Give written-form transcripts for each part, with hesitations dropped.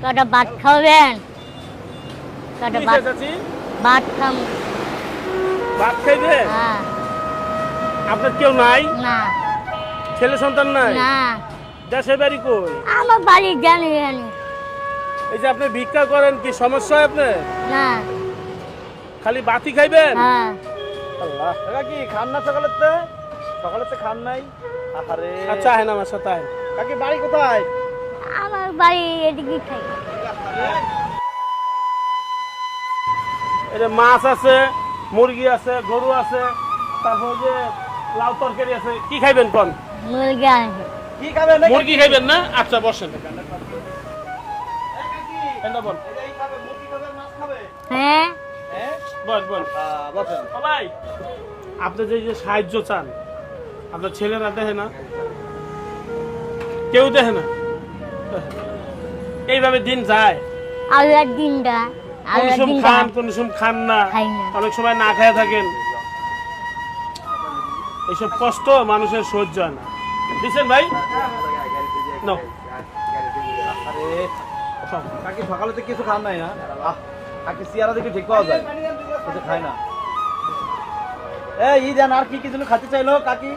কটা ভাত খাবেন? কটা কি ভাত চাচি? ভাত খাম? ভাত খাইবে? হ্যাঁ। আপনার কেউ নাই? না ছেলে সন্তান নাই? না, দেশের বাড়ি কই? আমার বাড়ি জানি জানি এই যে আপনি ভিক্ষা করেন, কি সমস্যা হয় আপনার? না। খালি বাতি খাইবেন? হ্যাঁ। আল্লাহ, কাকা কি খান না সকালেতে? সকালেতে খান নাই? আহারে। আচ্ছা হেন আমার সাথে আয়। কাকি বাড়ি কোথায়? আমার বাড়ি এদিকে খাই। এটা মাছ আছে, মুরগি আছে, গরু আছে, তারপর যে লাউ তরকারি আছে। কি খাইবেন কোন? মুরগি আছে। কি খাবেন? মুরগি খাইবেন না? আচ্ছা বসেন। এন্ডা বল। এই খাবে, মুরগি খাবে, মাছ খাবে? হ্যাঁ। হ্যাঁ? বল বল। বসেন। ও ভাই, আপনি যে সাহায্য চান, আপনার ছেলেরা দেখে না? কেউ দেখে না? এইভাবে দিন যায়। আল্লাহর দিনটা কোন আল্লাহর সময় দিনটা খান, কোন সময় খান না, খাই না। অনেক সময় না খেয়ে থাকেন। এইসব কষ্ট মানুষের সহ্য হয় না। দিচ্ছেন ভাই? নাও। আরে কাকি সকালেতে কিছু খান নাই না? কাকি চেয়ারা দেখে ঠিক পাওয়া যায়, কিছু খায় না। ই দেন, আর কি কি যেন খাতে চাইলো কাকি?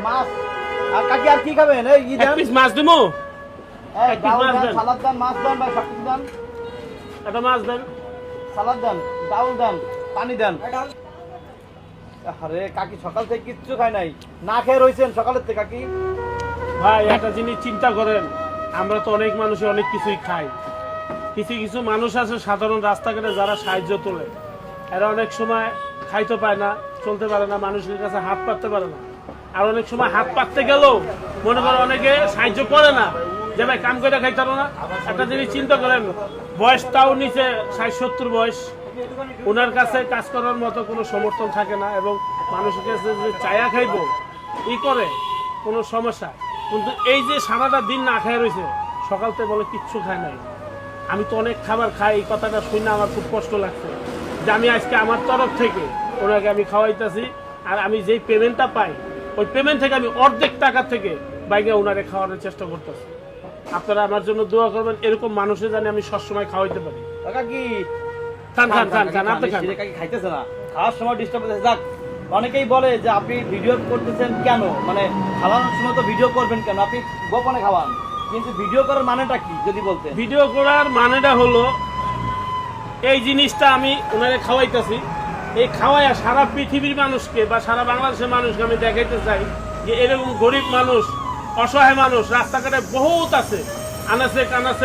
মাছ। আর কাকি আর কি খাবেন? ই এক দেন। পিস মাছ দিমু? এই এক পিস ডাউল মাছ দেন, দেন। সালাদ দেন, মাছ দেন, ভাই সব কিছু দেন। একটা মাছ দেন। সালাদ দেন, ডাউল দেন, পানি দেন। আরে কাকি সকাল থেকে কিচ্ছু খায় নাই, না খেয়ে রয়েছেন সকালের থেকে কাকি। ভাই একটা জিনিস চিন্তা করেন, আমরা তো অনেক মানুষই অনেক কিছুই খাই। কিছু কিছু মানুষ আছে সাধারণ রাস্তাঘাটে যারা সাহায্য তোলে, এরা অনেক সময় খাইতে পায় না, চলতে পারে না, মানুষের কাছে হাত পাততে পারে না। আর অনেক সময় হাত পাততে গেলেও মনে করো অনেকে সাহায্য করে না, যে ভাই কাম করে খাইতে পারো না। একটা জিনিস চিন্তা করেন, বয়সটাও নিচে 60-70 বয়স, ওনার কাছে কাজ করার মতো কোনো সমর্থন থাকে না, এবং মানুষের কাছে যে চায়া খাইবো ই করে কোনো সমস্যা। কিন্তু এই যে সারাটা দিন না খায় রয়েছে, সকালতে বলে কিচ্ছু খায় নাই। আমি তো অনেক খাবার খাই, এই কথাটা শুনে আমার খুব কষ্ট লাগছে যে আমি আজকে আমার তরফ থেকে ওনাকে আমি খাওয়াইতেছি, আর আমি যেই পেমেন্টটা পাই ওই পেমেন্ট থেকে আমি অর্ধেক টাকা থেকে বাইরে ওনারে খাওয়ানোর চেষ্টা করতেছি। আপনারা আমার জন্য দোয়া করবেন, এরকম মানুষের জানি আমি সবসময় খাওয়াইতে পারি। কাকি খান খান খান খান, আপনি খান। কাকি খাইতেছে না, খাওয়ার সময় ডিস্টার্ব হচ্ছে। যাক, অনেকেই বলে যে আপনি ভিডিও করতেছেন কেন, মানে খাওয়ানোর সময় তো ভিডিও করবেন কেন, আপনি গোপনে খাওয়ান, কিন্তু ভিডিও করার মানেটা কি যদি বলতেন? ভিডিও করার মানেটা হলো এই জিনিসটা আমি ওনারে খাওয়াইতেছি, এই খাওয়াইয়া সারা পৃথিবীর মানুষকে বা সারা বাংলাদেশের মানুষকে আমি দেখাইতে চাই যে এরকম গরিব মানুষ, অসহায় মানুষ রাস্তাঘাটে বহুত আছে, আনাচে কানাচে।